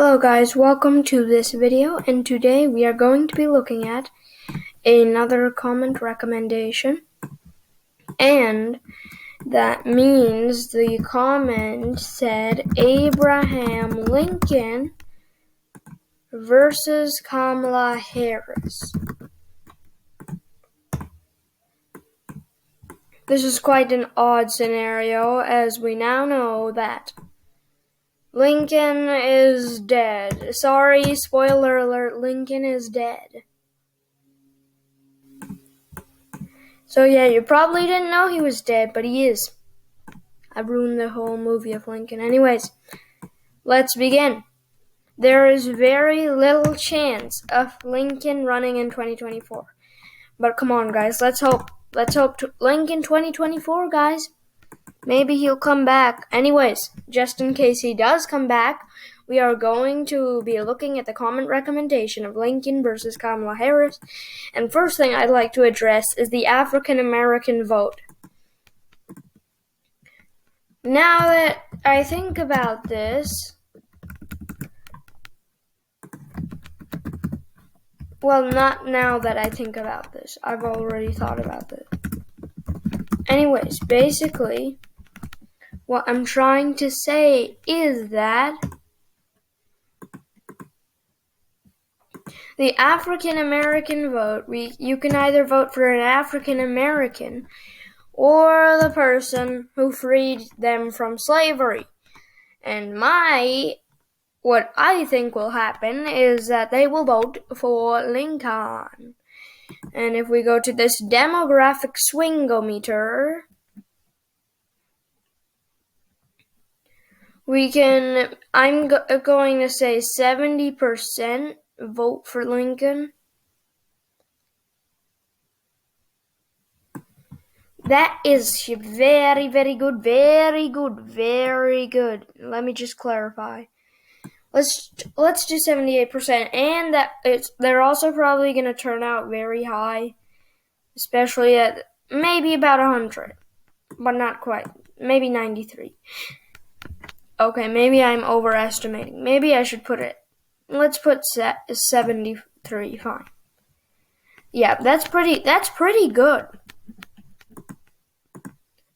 Hello guys, welcome to this video, and today we are going to be looking at another comment recommendation, and that means the comment said Abraham Lincoln versus Kamala Harris. This is quite an odd scenario, as we now know that Lincoln is dead. Sorry, spoiler alert, Lincoln is dead. So yeah, you probably didn't know he was dead, but he is. I ruined the whole movie of Lincoln. Anyways, let's begin. There is very little chance of Lincoln running in 2024. But come on, guys, let's hope. Let's hope Lincoln 2024, guys. Maybe he'll come back. Anyways, just in case he does come back, we are going to be looking at the comment recommendation of Lincoln versus Kamala Harris. And first thing I'd like to address is the African American vote. Now that I think about this, well, not now that I think about this. I've already thought about this. Anyways, basically, what I'm trying to say is that the African American vote, you can either vote for an African American or the person who freed them from slavery. And what I think will happen is that they will vote for Lincoln. And if we go to this demographic swingometer, I'm going to say 70% vote for Lincoln. That is very, very good, very good, very good. Let me just clarify. Let's do 78%, and they're also probably going to turn out very high, especially at maybe about 100, but not quite, maybe 93. Okay, maybe I'm overestimating. Maybe I should let's put 73, fine. Yeah, that's pretty good.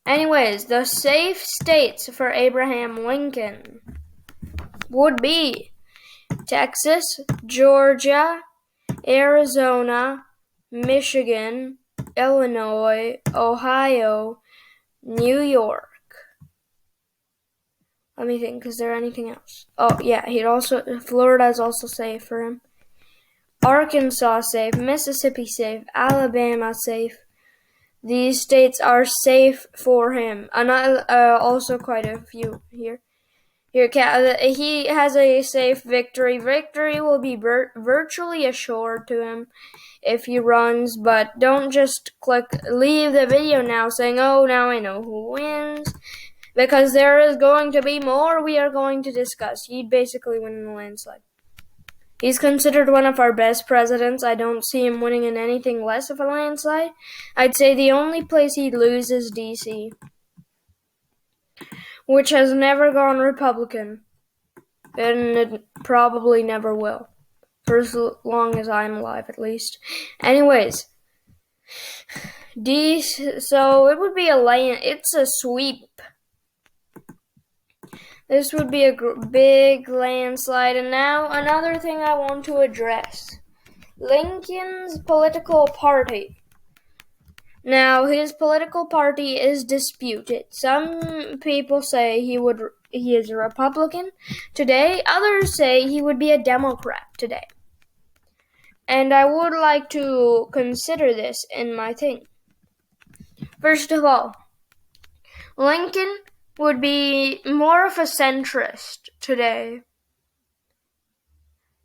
Anyways, the safe states for Abraham Lincoln would be Texas, Georgia, Arizona, Michigan, Illinois, Ohio, New York. Let me think, is there anything else? Oh yeah, Florida is also safe for him. Arkansas safe, Mississippi safe, Alabama safe. These states are safe for him. And also quite a few here. He has a safe victory. Victory will be virtually assured to him if he runs, but don't just leave the video now saying, oh, now I know who wins, because there is going to be more we are going to discuss. He'd basically win in a landslide. He's considered one of our best presidents. I don't see him winning in anything less of a landslide. I'd say the only place he'd lose is D.C., which has never gone Republican, and it probably never will, for as long as I'm alive, at least. Anyways, so it would be it's a sweep. This would be a big landslide. And now another thing I want to address. Lincoln's political party. Now, his political party is disputed. Some people say he is a Republican today. Others say he would be a Democrat today. And I would like to consider this in my thing. First of all, Lincoln would be more of a centrist today.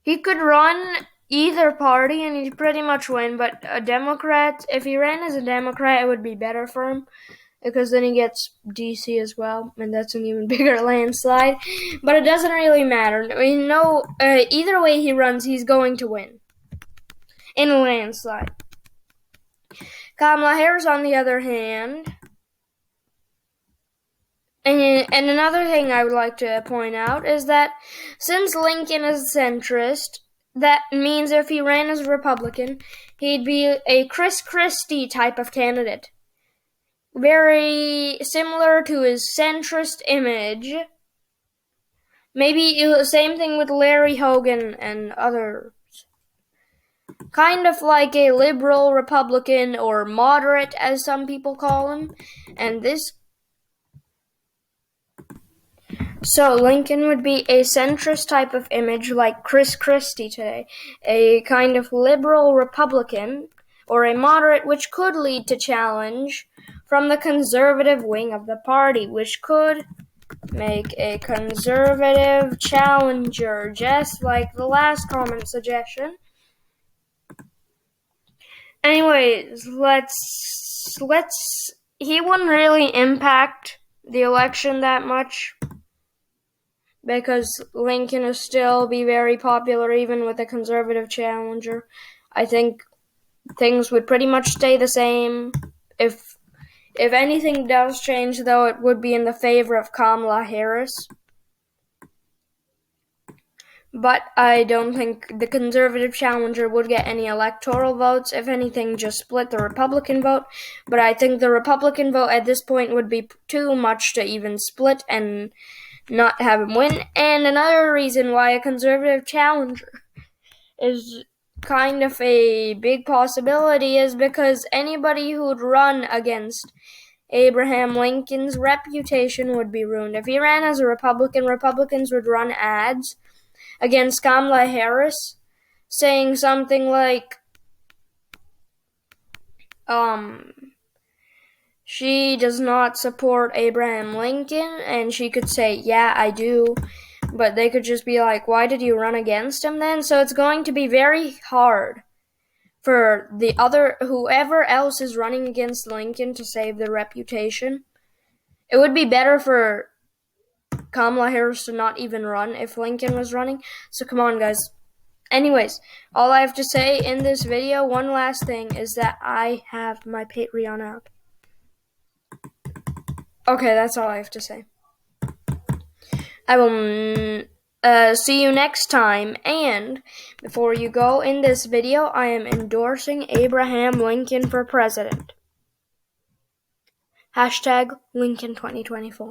He could run either party and he'd pretty much win, but if he ran as a Democrat, it would be better for him, because then he gets DC as well, and that's an even bigger landslide. But it doesn't really matter. Either way he runs, he's going to win in a landslide. Kamala Harris, on the other hand, and And another thing I would like to point out is that since Lincoln is centrist, that means if he ran as a Republican, he'd be a Chris Christie type of candidate. Very similar to his centrist image. Maybe the same thing with Larry Hogan and others. Kind of like a liberal Republican, or moderate as some people call him. So Lincoln would be a centrist type of image like Chris Christie today. A kind of liberal Republican, or a moderate, which could lead to challenge from the conservative wing of the party, which could make a conservative challenger, just like the last comment suggestion. Anyways, he wouldn't really impact the election that much, because Lincoln will still be very popular even with a conservative challenger. I think things would pretty much stay the same. If anything does change, though, it would be in the favor of Kamala Harris. But I don't think the conservative challenger would get any electoral votes. If anything, just split the Republican vote. But I think the Republican vote at this point would be too much to even split and not have him win. And another reason why a conservative challenger is kind of a big possibility is because anybody who would run against Abraham Lincoln's reputation would be ruined. If he ran as a Republican, Republicans would run ads against Kamala Harris saying something like, she does not support Abraham Lincoln, and she could say, yeah, I do, but they could just be like, why did you run against him then? So it's going to be very hard for whoever else is running against Lincoln to save their reputation. It would be better for Kamala Harris to not even run if Lincoln was running. So come on, guys. Anyways, all I have to say in this video, one last thing, is that I have my Patreon app. Okay, that's all I have to say. I will see you next time, and before you go, in this video, I am endorsing Abraham Lincoln for president. #Lincoln 2024.